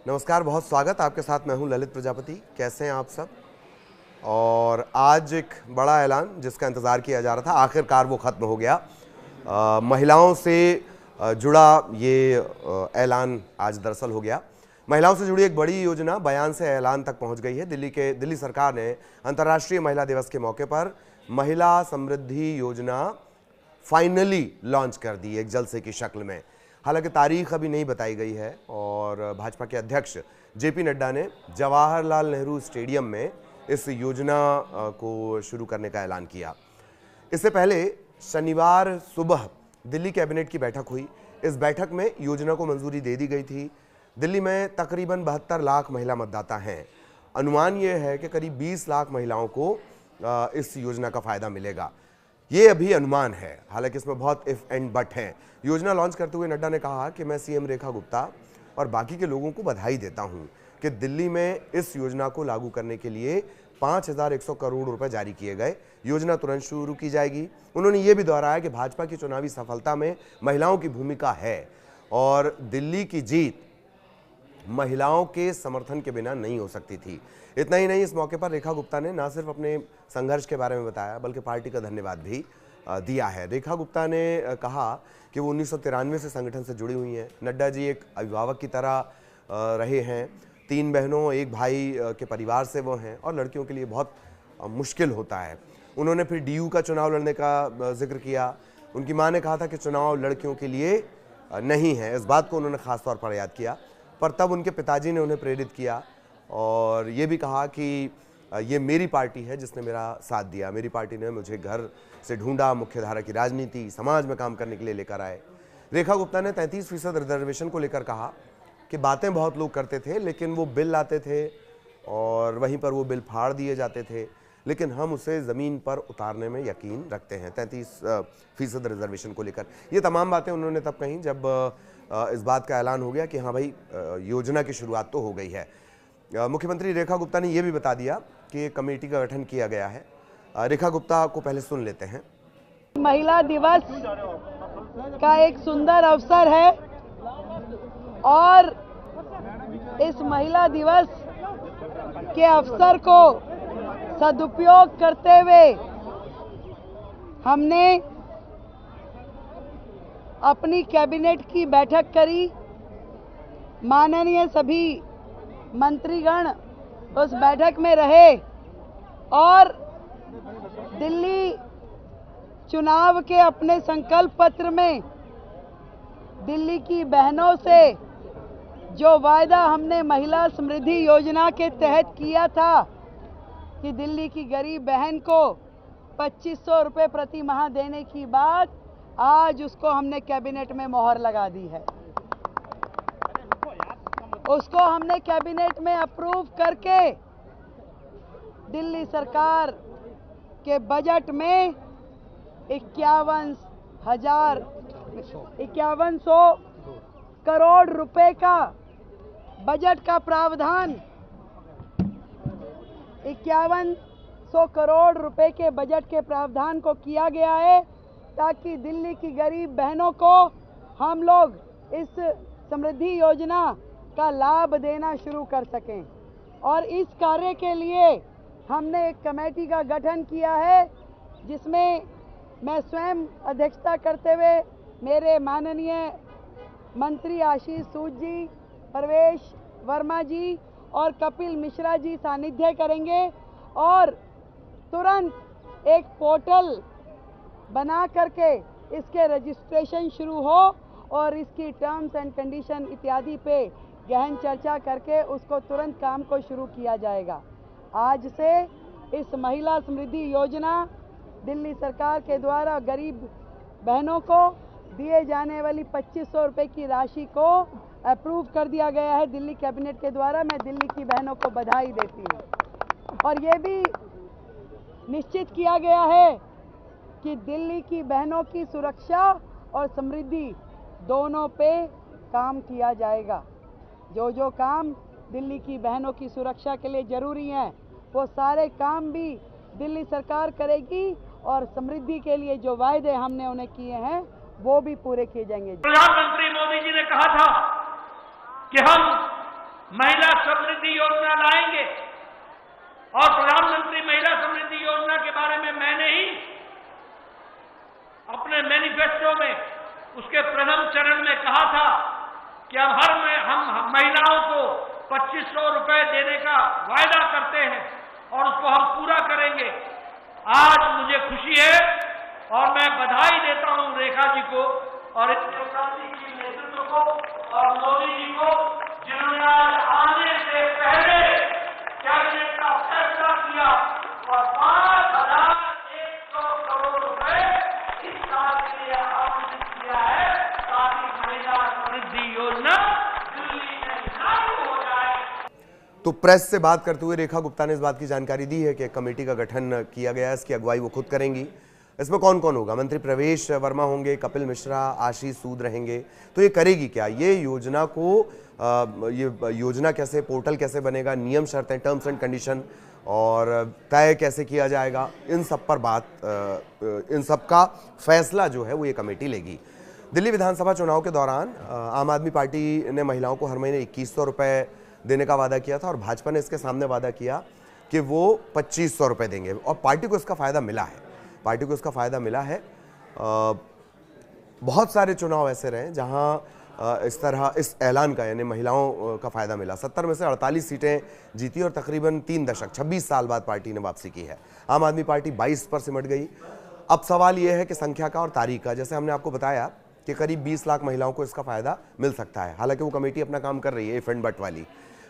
नमस्कार, बहुत स्वागत। आपके साथ मैं हूं ललित प्रजापति। कैसे हैं आप सब? और आज एक बड़ा ऐलान जिसका इंतज़ार किया जा रहा था, आखिरकार वो ख़त्म हो गया। महिलाओं से जुड़ा ये ऐलान आज दरअसल हो गया। महिलाओं से जुड़ी एक बड़ी योजना बयान से ऐलान तक पहुंच गई है। दिल्ली सरकार ने अंतर्राष्ट्रीय महिला दिवस के मौके पर महिला समृद्धि योजना फाइनली लॉन्च कर दी एक जलसे की शक्ल में। हालांकि तारीख अभी नहीं बताई गई है और भाजपा के अध्यक्ष जेपी नड्डा ने जवाहरलाल नेहरू स्टेडियम में इस योजना को शुरू करने का ऐलान किया। इससे पहले शनिवार सुबह दिल्ली कैबिनेट की बैठक हुई। इस बैठक में योजना को मंजूरी दे दी गई थी। दिल्ली में तकरीबन 72 लाख महिला मतदाता हैं। अनुमान यह है कि करीब 20 लाख महिलाओं को इस योजना का फायदा मिलेगा। ये अभी अनुमान है, हालांकि इसमें बहुत इफ एंड बट हैं। योजना लॉन्च करते हुए नड्डा ने कहा कि मैं सीएम रेखा गुप्ता और बाकी के लोगों को बधाई देता हूं कि दिल्ली में इस योजना को लागू करने के लिए 5,100 करोड़ रुपए जारी किए गए। योजना तुरंत शुरू की जाएगी। उन्होंने ये भी दोहराया कि भाजपा की चुनावी सफलता में महिलाओं की भूमिका है और दिल्ली की जीत महिलाओं के समर्थन के बिना नहीं हो सकती थी। इतना ही नहीं, इस मौके पर रेखा गुप्ता ने न सिर्फ अपने संघर्ष के बारे में बताया बल्कि पार्टी का धन्यवाद भी दिया है। रेखा गुप्ता ने कहा कि वो 1993 से संगठन से जुड़ी हुई हैं। नड्डा जी एक अभिभावक की तरह रहे हैं। 3 बहनों 1 भाई के परिवार से वो हैं और लड़कियों के लिए बहुत मुश्किल होता है। उन्होंने फिर डीयू का चुनाव लड़ने का जिक्र किया। उनकी माँ ने कहा था कि चुनाव लड़कियों के लिए नहीं है। इस बात को उन्होंने ख़ास तौर पर याद किया, पर तब उनके पिताजी ने उन्हें प्रेरित किया और ये भी कहा कि ये मेरी पार्टी है जिसने मेरा साथ दिया। मेरी पार्टी ने मुझे घर से ढूंढा, मुख्यधारा की राजनीति, समाज में काम करने के लिए लेकर आए। रेखा गुप्ता ने 33% रिजर्वेशन को लेकर कहा कि बातें बहुत लोग करते थे लेकिन वो बिल लाते थे और वहीं पर वो बिल फाड़ दिए जाते थे, लेकिन हम उसे ज़मीन पर उतारने में यकीन रखते हैं। 33% रिजर्वेशन को लेकर ये तमाम बातें उन्होंने तब कहीं जब इस बात का ऐलान हो गया कि हाँ भाई, योजना की शुरुआत तो हो गई है। मुख्यमंत्री रेखा गुप्ता ने यह भी बता दिया कि एक कमेटी का गठन किया गया है। रेखा गुप्ता को पहले सुन लेते हैं। महिला दिवस का एक सुंदर अवसर है और इस महिला दिवस के अवसर को सदुपयोग करते हुए हमने अपनी कैबिनेट की बैठक करी। माननीय सभी मंत्रीगण उस बैठक में रहे और दिल्ली चुनाव के अपने संकल्प पत्र में दिल्ली की बहनों से जो वायदा हमने महिला समृद्धि योजना के तहत किया था कि दिल्ली की गरीब बहन को 2500 रुपये प्रति माह देने की बात, आज उसको हमने कैबिनेट में मोहर लगा दी है। उसको हमने कैबिनेट में अप्रूव करके दिल्ली सरकार के बजट में 51,100 करोड़ रुपए का बजट का प्रावधान 5100 करोड़ रुपए के बजट के प्रावधान को किया गया है ताकि दिल्ली की गरीब बहनों को हम लोग इस समृद्धि योजना का लाभ देना शुरू कर सकें। और इस कार्य के लिए हमने एक कमेटी का गठन किया है जिसमें मैं स्वयं अध्यक्षता करते हुए मेरे माननीय मंत्री आशीष सूद जी, प्रवेश वर्मा जी और कपिल मिश्रा जी सानिध्य करेंगे और तुरंत एक पोर्टल बना करके इसके रजिस्ट्रेशन शुरू हो और इसकी टर्म्स एंड कंडीशन इत्यादि पे गहन चर्चा करके उसको तुरंत काम को शुरू किया जाएगा। आज से इस महिला समृद्धि योजना दिल्ली सरकार के द्वारा गरीब बहनों को दिए जाने वाली 2500 रुपये की राशि को अप्रूव कर दिया गया है दिल्ली कैबिनेट के द्वारा। मैं दिल्ली की बहनों को बधाई देती हूँ और ये भी निश्चित किया गया है कि दिल्ली की बहनों की सुरक्षा और समृद्धि दोनों पे काम किया जाएगा। जो जो काम दिल्ली की बहनों की सुरक्षा के लिए जरूरी हैं वो सारे काम भी दिल्ली सरकार करेगी और समृद्धि के लिए जो वायदे हमने उन्हें किए हैं वो भी पूरे किए जाएंगे। प्रधानमंत्री मोदी जी ने कहा था कि हम महिला समृद्धि योजना लाएंगे और प्रधानमंत्री महिला समृद्धि योजना के बारे में मैंने ही अपने मैनिफेस्टो में उसके प्रथम चरण में कहा था कि अब हम महिलाओं को 2500 रुपए देने का वायदा करते हैं और उसको हम पूरा करेंगे। आज मुझे खुशी है और मैं बधाई देता हूं रेखा जी को और क्रांति की नेतृत्व को और मोदी जी को, जिन्होंने आज आने से पहले कैबिनेट का फैसला किया और 5,100 करोड़ रुपए इस साल के लिए आवंटित किया है ताकि महिला समृद्धि योजना दिल्ली में लागू हो जाए। तो प्रेस से बात करते हुए रेखा गुप्ता ने इस बात की जानकारी दी है कि एक कमेटी का गठन किया गया है, इसकी अगुवाई वो खुद करेंगी। इसमें कौन कौन होगा? मंत्री प्रवेश वर्मा होंगे, कपिल मिश्रा, आशीष सूद रहेंगे। तो ये करेगी क्या? ये योजना को ये योजना कैसे, पोर्टल कैसे बनेगा, नियम शर्तें, टर्म्स एंड कंडीशन और तय कैसे किया जाएगा, इन सब पर इन सब का फैसला जो है वो ये कमेटी लेगी। दिल्ली विधानसभा चुनाव के दौरान आम आदमी पार्टी ने महिलाओं को हर महीने 2100 रुपये देने का वादा किया था और भाजपा ने इसके सामने वादा किया कि वो 2500 रुपये देंगे और पार्टी को इसका फ़ायदा मिला है। पार्टी को इसका फ़ायदा मिला है। बहुत सारे चुनाव ऐसे रहे जहां इस तरह इस ऐलान का यानी महिलाओं का फ़ायदा मिला। 70 में से 48 सीटें जीती और तकरीबन 3 दशक 26 साल बाद पार्टी ने वापसी की है। आम आदमी पार्टी 22 पर सिमट गई। अब सवाल यह है कि संख्या का और तारीख का। जैसे हमने आपको बताया कि करीब 20 लाख महिलाओं को इसका फ़ायदा मिल सकता है। हालांकि वो कमेटी अपना काम कर रही है, इफ एंड बट वाली।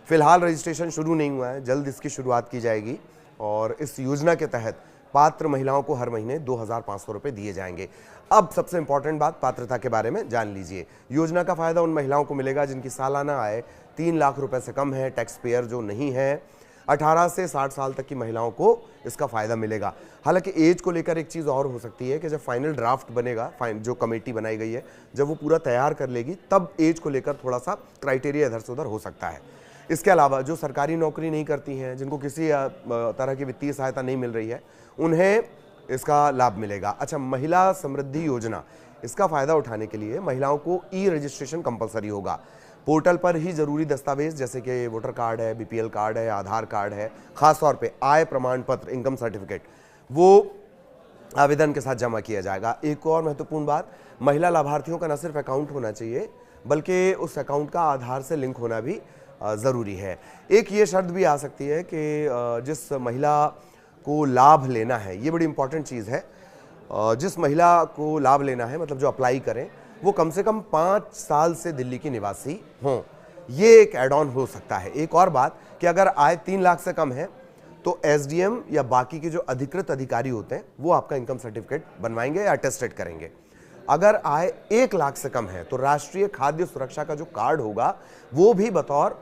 फिलहाल रजिस्ट्रेशन शुरू नहीं हुआ है, जल्द इसकी शुरुआत की जाएगी और इस योजना के तहत पात्र महिलाओं को हर महीने 2,500 रुपये दिए जाएंगे। अब सबसे इंपॉर्टेंट बात पात्रता के बारे में जान लीजिए। योजना का फायदा उन महिलाओं को मिलेगा जिनकी सालाना आय 3 लाख रुपए से कम है, टैक्स पेयर जो नहीं है। 18 से 60 साल तक की महिलाओं को इसका फायदा मिलेगा। हालांकि एज को लेकर एक चीज़ और हो सकती है कि जब फाइनल ड्राफ्ट बनेगा, जो कमेटी बनाई गई है, जब वो पूरा तैयार कर लेगी तब एज को लेकर थोड़ा सा क्राइटेरिया इधर से उधर हो सकता है। इसके अलावा जो सरकारी नौकरी नहीं करती हैं, जिनको किसी तरह की वित्तीय सहायता नहीं मिल रही है, उन्हें इसका लाभ मिलेगा। अच्छा, महिला समृद्धि योजना, इसका फ़ायदा उठाने के लिए महिलाओं को ई रजिस्ट्रेशन कंपलसरी होगा। पोर्टल पर ही ज़रूरी दस्तावेज जैसे कि वोटर कार्ड है, बीपीएल कार्ड है, आधार कार्ड है, ख़ासतौर पे आय प्रमाण पत्र, इनकम सर्टिफिकेट, वो आवेदन के साथ जमा किया जाएगा। एक और महत्वपूर्ण बात, महिला लाभार्थियों का न सिर्फ अकाउंट होना चाहिए बल्कि उस अकाउंट का आधार से लिंक होना भी ज़रूरी है। एक ये शर्त भी आ सकती है कि जिस महिला को लाभ लेना है, ये बड़ी इंपॉर्टेंट चीज़ है, जिस महिला को लाभ लेना है मतलब जो अप्लाई करें वो कम से कम 5 साल से दिल्ली की निवासी हों। ये एक एड ऑन हो सकता है। एक और बात कि अगर आय 3 लाख से कम है तो एसडीएम या बाकी के जो अधिकृत अधिकारी होते हैं वो आपका इनकम सर्टिफिकेट बनवाएंगे या अटेस्टेड करेंगे। अगर आय 1 लाख से कम है तो राष्ट्रीय खाद्य सुरक्षा का जो कार्ड होगा वो भी बतौर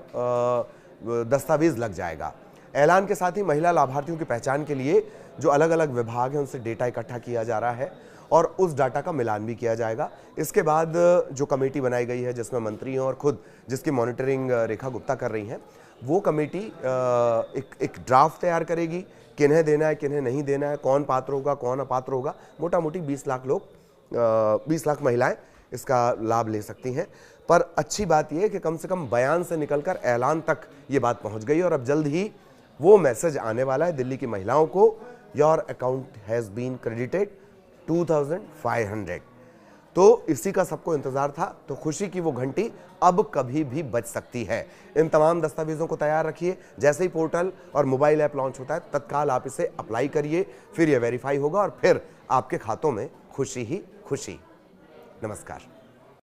दस्तावेज लग जाएगा। ऐलान के साथ ही महिला लाभार्थियों की पहचान के लिए जो अलग अलग विभाग हैं उनसे डेटा इकट्ठा किया जा रहा है और उस डाटा का मिलान भी किया जाएगा। इसके बाद जो कमेटी बनाई गई है जिसमें मंत्री हैं और खुद जिसकी मॉनिटरिंग रेखा गुप्ता कर रही हैं, वो कमेटी एक ड्राफ्ट तैयार करेगी, किन्हें देना है किन्हें नहीं देना है, कौन पात्र होगा कौन अपात्र होगा। मोटा मोटी 20 लाख लोग 20 लाख महिलाएं इसका लाभ ले सकती हैं। पर अच्छी बात यह है कि कम से कम बयान से निकलकर ऐलान तक ये बात पहुंच गई और अब जल्द ही वो मैसेज आने वाला है दिल्ली की महिलाओं को, your account has been credited 2500। तो इसी का सबको इंतजार था। तो खुशी की वो घंटी अब कभी भी बज सकती है। इन तमाम दस्तावेजों को तैयार रखिए। जैसे ही पोर्टल और मोबाइल ऐप लॉन्च होता है तत्काल आप इसे अप्लाई करिए, फिर ये वेरीफाई होगा और फिर आपके खातों में खुशी ही खुशी। नमस्कार।